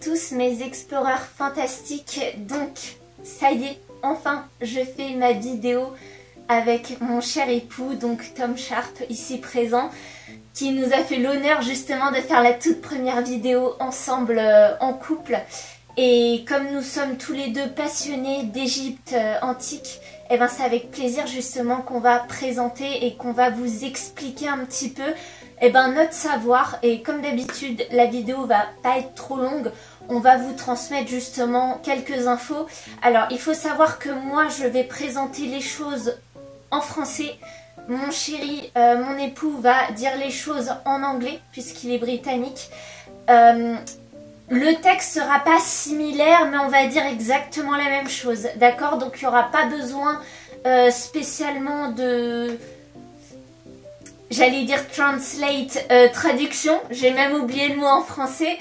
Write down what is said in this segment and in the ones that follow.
tous mes exploreurs fantastiques. Donc ça y est, enfin je fais ma vidéo avec mon cher époux, donc Tom Sharp ici présent, qui nous a fait l'honneur justement de faire la toute première vidéo ensemble en couple. Et comme nous sommes tous les deux passionnés d'Égypte antique, et ben c'est avec plaisir justement qu'on va présenter et qu'on va vous expliquer un petit peu notre savoir. Et comme d'habitude, la vidéo va pas être trop longue, on va vous transmettre justement quelques infos. Alors il faut savoir que moi je vais présenter les choses en français. Mon chéri, mon époux va dire les choses en anglais puisqu'il est britannique. Le texte sera pas similaire, mais on va dire exactement la même chose, d'accord? Donc il n'y aura pas besoin spécialement de... J'allais dire translate, traduction, j'ai même oublié le mot en français.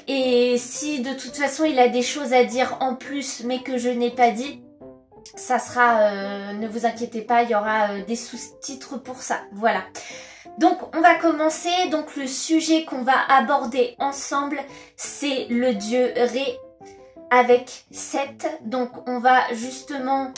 Et si de toute façon il a des choses à dire en plus, mais que je n'ai pas dit, ça sera, ne vous inquiétez pas, il y aura des sous-titres pour ça, voilà. Donc on va commencer, donc le sujet qu'on va aborder ensemble, c'est le dieu Ré avec Seth. Donc on va justement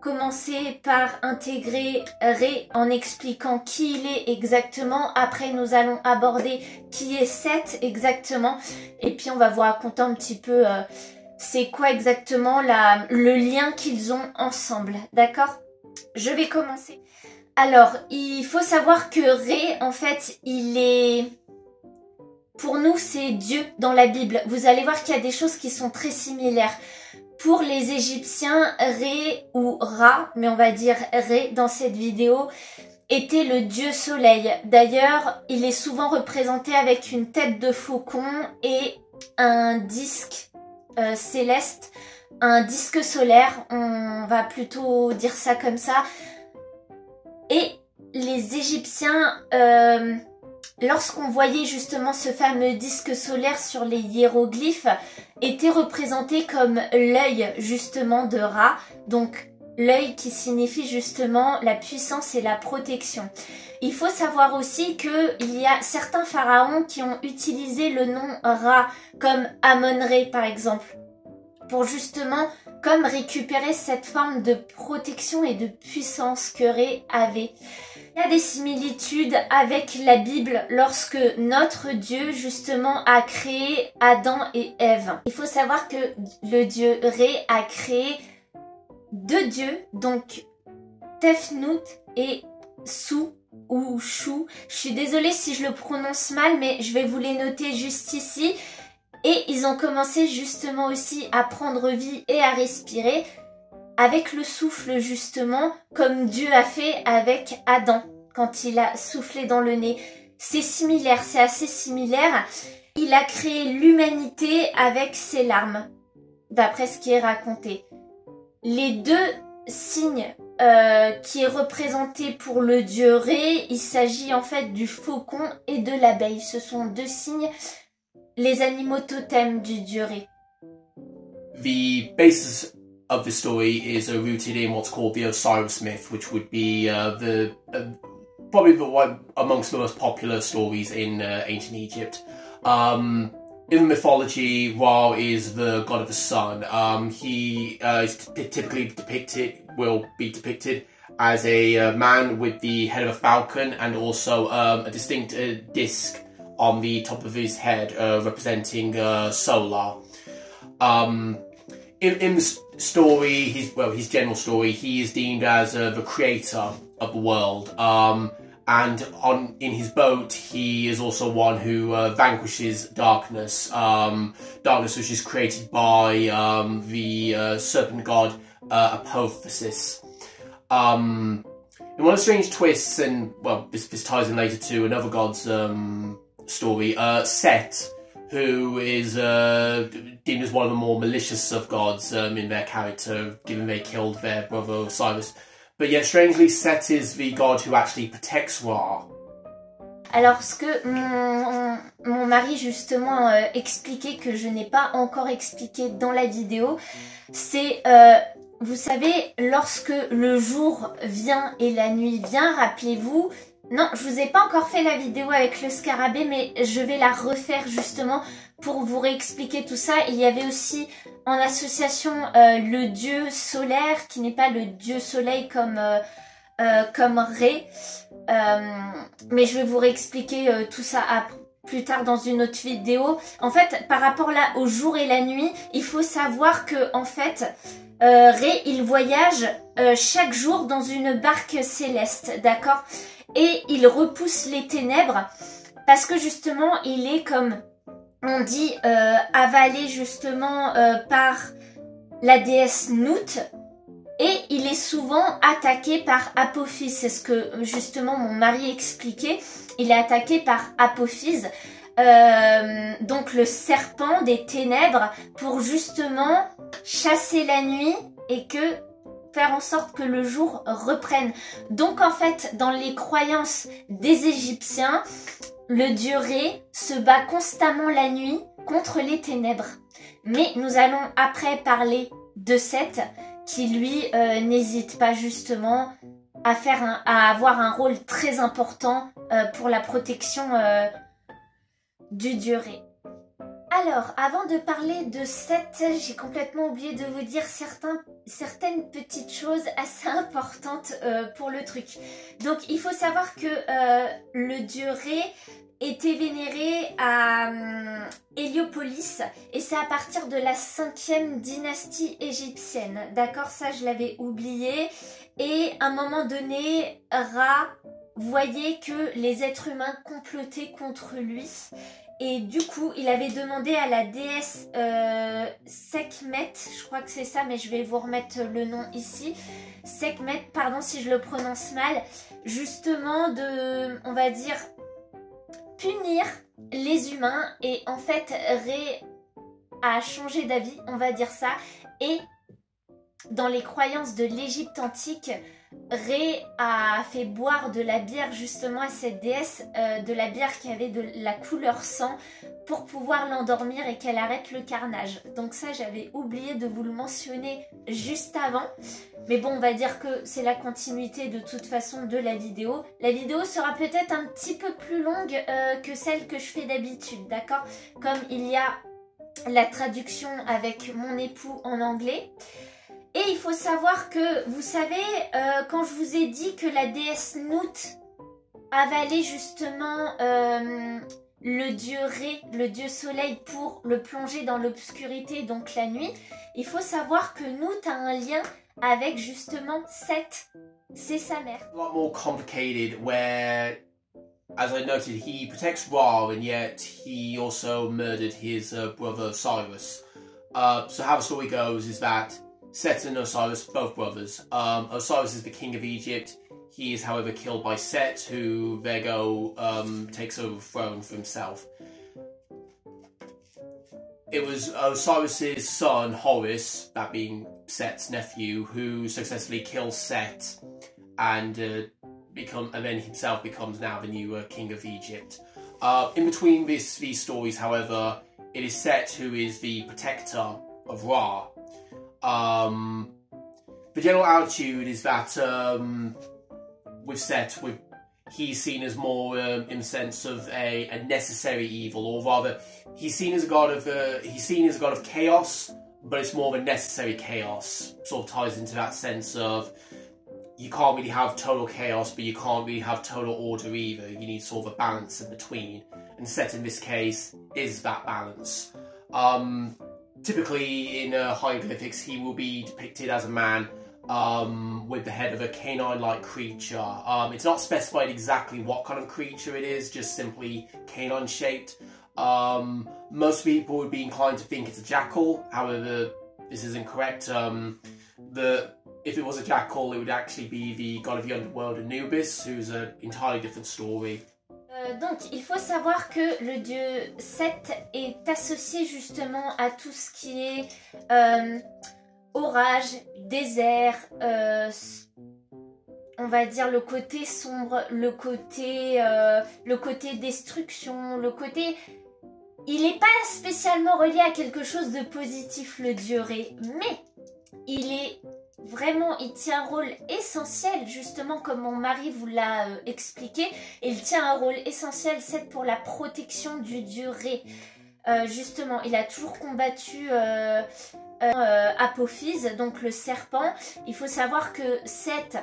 commencer par intégrer Ré en expliquant qui il est exactement. Après nous allons aborder qui est Seth exactement. Et puis on va vous raconter un petit peu c'est quoi exactement le lien qu'ils ont ensemble, d'accord? Je vais commencer. Alors, il faut savoir que Ré, en fait, il est... Pour nous, c'est Dieu dans la Bible. Vous allez voir qu'il y a des choses qui sont très similaires. Pour les Égyptiens, Ré ou Ra, mais on va dire Ré dans cette vidéo, était le dieu soleil. D'ailleurs, il est souvent représenté avec une tête de faucon et un disque céleste, un disque solaire. On va plutôt dire ça comme ça. Et les Égyptiens, lorsqu'on voyait justement ce fameux disque solaire sur les hiéroglyphes, étaient représentés comme l'œil justement de Ra. Donc l'œil qui signifie justement la puissance et la protection. Il faut savoir aussi qu'il y a certains pharaons qui ont utilisé le nom Ra, comme Amon-Ré par exemple, pour justement comme récupérer cette forme de protection et de puissance que Ré avait. Il y a des similitudes avec la Bible lorsque notre Dieu justement a créé Adam et Ève. Il faut savoir que le dieu Ré a créé deux dieux, donc Tefnut et Sou ou Chou. Je suis désolée si je le prononce mal, mais je vais vous les noter juste ici. Et ils ont commencé justement aussi à prendre vie et à respirer avec le souffle justement, comme Dieu a fait avec Adam quand il a soufflé dans le nez. C'est similaire, c'est assez similaire. Il a créé l'humanité avec ses larmes, d'après ce qui est raconté. Les deux signes qui est représenté pour le dieu Ré, il s'agit en fait du faucon et de l'abeille. Ce sont deux signes, les animaux totems du dieu Ré. The basis of the story is rooted in what's called the Osiris myth, which would be probably the one amongst the most popular stories in ancient Egypt. In the mythology, Ra is the god of the sun. He is typically will be depicted as a man with the head of a falcon and also a distinct disc on the top of his head, representing Solar. In the story, his general story, he is deemed as the creator of the world. And in his boat, he is also one who vanquishes darkness. Darkness which is created by the serpent god Apophis. In one of the strange twists, and well, this ties in later to another god's story, Set, who is deemed as one of the more malicious of gods in their character, given they killed their brother Osiris. But yet, strangely, Set is the god who actually protects Ra. Alors, ce que mon mari justement expliquait, que je n'ai pas encore expliqué dans la vidéo, c'est, vous savez, lorsque le jour vient et la nuit vient, rappelez-vous, Non, je vous ai pas encore fait la vidéo avec le scarabée, mais je vais la refaire justement pour vous réexpliquer tout ça. Il y avait aussi en association le dieu solaire, qui n'est pas le dieu soleil comme Ré. Mais je vais vous réexpliquer tout ça plus tard dans une autre vidéo. En fait, par rapport là au jour et la nuit, il faut savoir que en fait, Ré, il voyage chaque jour dans une barque céleste, d'accord? Et il repousse les ténèbres parce que justement, il est comme on dit avalé justement par la déesse Nout. Et il est souvent attaqué par Apophis. C'est ce que justement mon mari expliquait. Il est attaqué par Apophis, donc le serpent des ténèbres, pour justement chasser la nuit et faire en sorte que le jour reprenne. Donc en fait, dans les croyances des Égyptiens, le dieu Ré se bat constamment la nuit contre les ténèbres. Mais nous allons après parler de Seth, qui lui n'hésite pas justement à avoir un rôle très important pour la protection du dieu Ré. Alors, avant de parler de Seth, j'ai complètement oublié de vous dire certaines petites choses assez importantes pour le truc. Donc, il faut savoir que le dieu Ré était vénéré à Héliopolis et c'est à partir de la 5e dynastie égyptienne. D'accord, ça je l'avais oublié. Et à un moment donné, Ra voyait que les êtres humains complotaient contre lui. Et du coup, il avait demandé à la déesse Sekhmet, je crois que c'est ça, mais je vais vous remettre le nom ici. Sekhmet, pardon si je le prononce mal, justement de, on va dire, punir les humains. Et en fait, Ré a changé d'avis, on va dire ça. Et dans les croyances de l'Égypte antique, Ré a fait boire de la bière justement à cette déesse, de la bière qui avait de la couleur sang pour pouvoir l'endormir et qu'elle arrête le carnage. Donc ça, j'avais oublié de vous le mentionner juste avant. Mais bon, on va dire que c'est la continuité de toute façon de la vidéo. La vidéo sera peut-être un petit peu plus longue que celle que je fais d'habitude, d'accord? Comme il y a la traduction avec mon époux en anglais. Et il faut savoir que, vous savez, quand je vous ai dit que la déesse Nout avalait justement le dieu Ré, le dieu soleil, pour le plonger dans l'obscurité, donc la nuit, il faut savoir que Nout a un lien avec justement Seth. C'est sa mère. A lot more complicated where, as I noted, he protects Ra and yet he also murdered his brother Osiris. So how the story goes is that Seth and Osiris, both brothers. Osiris is the king of Egypt. He is, however, killed by Set, who Vego takes over the throne for himself. It was Osiris's son, Horus, that being Set's nephew, who successfully kills Set and then himself becomes now the new king of Egypt. In between these stories, however, it is Set who is the protector of Ra. The general attitude is that with Set, he's seen as more in the sense of a necessary evil, or rather, he's seen as a god of chaos, but it's more of a necessary chaos. Sort of ties into that sense of you can't really have total chaos, but you can't really have total order either. You need sort of a balance in between, and Set in this case is that balance. Typically in hieroglyphics, he will be depicted as a man with the head of a canine-like creature. It's not specified exactly what kind of creature it is, just simply canine-shaped. Most people would be inclined to think it's a jackal, however, this is incorrect. If it was a jackal, it would actually be the god of the underworld Anubis, who's an entirely different story. Donc, il faut savoir que le dieu Seth est associé justement à tout ce qui est orage, désert, on va dire le côté sombre, le côté destruction, le côté... Il n'est pas spécialement relié à quelque chose de positif, le dieu Ré, mais il est vraiment, il tient un rôle essentiel, justement comme mon mari vous l'a expliqué. Il tient un rôle essentiel, Seth, pour la protection du dieu Ré. Justement, il a toujours combattu Apophis, donc le serpent. Il faut savoir que Seth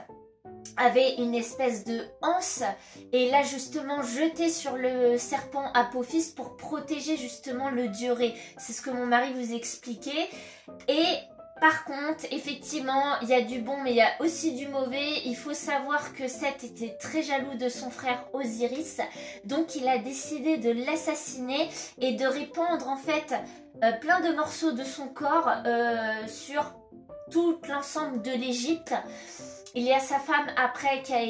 avait une espèce de anse et l'a justement jeté sur le serpent Apophis pour protéger justement le dieu Ré. C'est ce que mon mari vous expliquait. Et par contre, effectivement, il y a du bon mais il y a aussi du mauvais. Il faut savoir que Seth était très jaloux de son frère Osiris. Donc il a décidé de l'assassiner et de répandre en fait plein de morceaux de son corps sur tout l'ensemble de l'Égypte. Il y a sa femme après qui a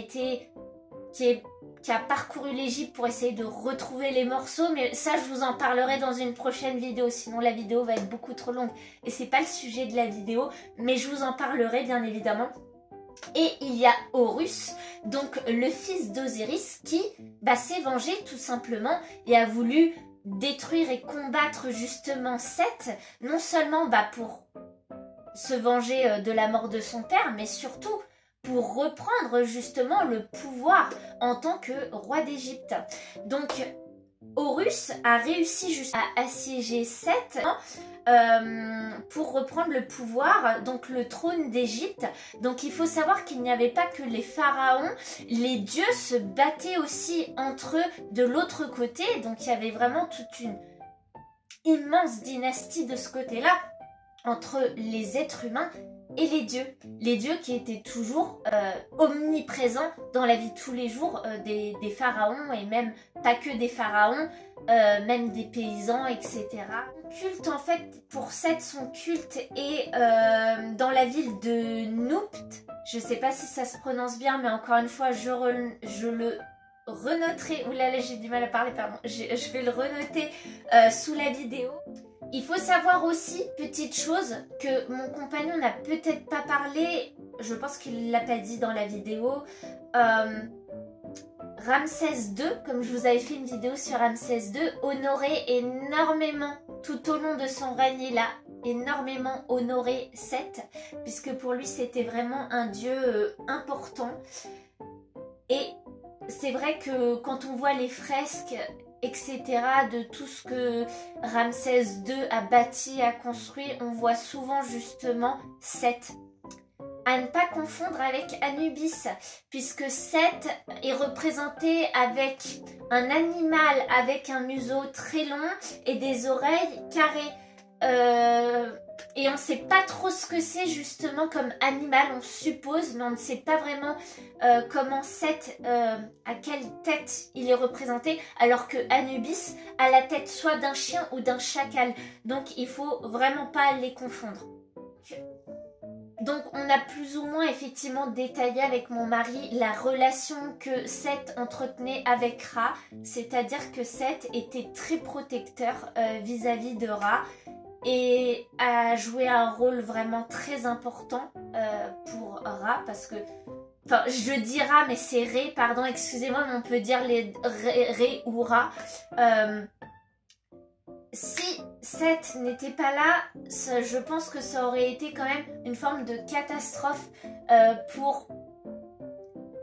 parcouru l'Égypte pour essayer de retrouver les morceaux, mais ça je vous en parlerai dans une prochaine vidéo, sinon la vidéo va être beaucoup trop longue et c'est pas le sujet de la vidéo, mais je vous en parlerai bien évidemment. Et il y a Horus, donc le fils d'Osiris, qui s'est vengé tout simplement et a voulu détruire et combattre justement Seth, non seulement pour se venger de la mort de son père, mais surtout pour reprendre justement le pouvoir en tant que roi d'Égypte. Donc Horus a réussi juste à assiéger Seth pour reprendre le pouvoir, donc le trône d'Égypte. Donc il faut savoir qu'il n'y avait pas que les pharaons, les dieux se battaient aussi entre eux de l'autre côté. Donc il y avait vraiment toute une immense dynastie de ce côté-là entre les êtres humains et les dieux qui étaient toujours omniprésents dans la vie de tous les jours des pharaons et même pas que des pharaons, même des paysans, etc. Son culte en fait, pour Seth, son culte est dans la ville de Noupt. Je sais pas si ça se prononce bien, mais encore une fois, je le renoterai. Oulala, j'ai du mal à parler, pardon. Je vais le renoter sous la vidéo. Il faut savoir aussi, petite chose, que mon compagnon n'a peut-être pas parlé, je pense qu'il ne l'a pas dit dans la vidéo, Ramsès II, comme je vous avais fait une vidéo sur Ramsès II, honorait énormément, tout au long de son règne, il a énormément honoré Seth, puisque pour lui c'était vraiment un dieu important. Et c'est vrai que quand on voit les fresques, etc., de tout ce que Ramsès II a bâti, a construit, on voit souvent justement Seth. À ne pas confondre avec Anubis, puisque Seth est représenté avec un animal avec un museau très long et des oreilles carrées. Et on ne sait pas trop ce que c'est justement comme animal, on suppose, mais on ne sait pas vraiment comment Seth, à quelle tête il est représenté, alors que Anubis a la tête soit d'un chien ou d'un chacal. Donc il faut vraiment pas les confondre. Donc on a plus ou moins effectivement détaillé avec mon mari la relation que Seth entretenait avec Ra, c'est-à-dire que Seth était très protecteur vis-à-vis de Ra et a joué un rôle vraiment très important pour Ra, parce que, enfin je dis Ra mais c'est Ré, pardon, excusez-moi, mais on peut dire les Ré ou Ra. Si Seth n'était pas là, je pense que ça aurait été quand même une forme de catastrophe pour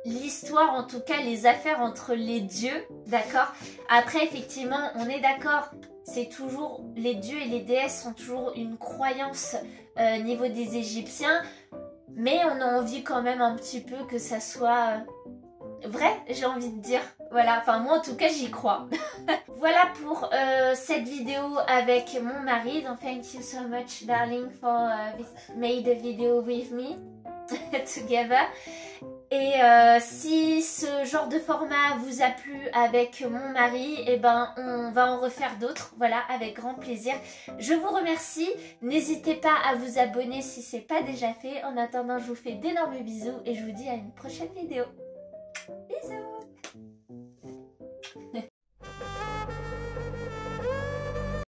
l'histoire, en tout cas les affaires entre les dieux, d'accord? Après effectivement, on est d'accord, c'est toujours, les dieux et les déesses sont toujours une croyance niveau des Égyptiens, mais on a envie quand même un petit peu que ça soit vrai, j'ai envie de dire. Voilà, enfin moi en tout cas j'y crois. Voilà pour cette vidéo avec mon mari. Donc thank you so much darling for made a video with me together. Et si ce genre de format vous a plu avec mon mari, eh ben on va en refaire d'autres, voilà, avec grand plaisir. Je vous remercie, n'hésitez pas à vous abonner si c'est pas déjà fait. En attendant, je vous fais d'énormes bisous et je vous dis à une prochaine vidéo. Bisous.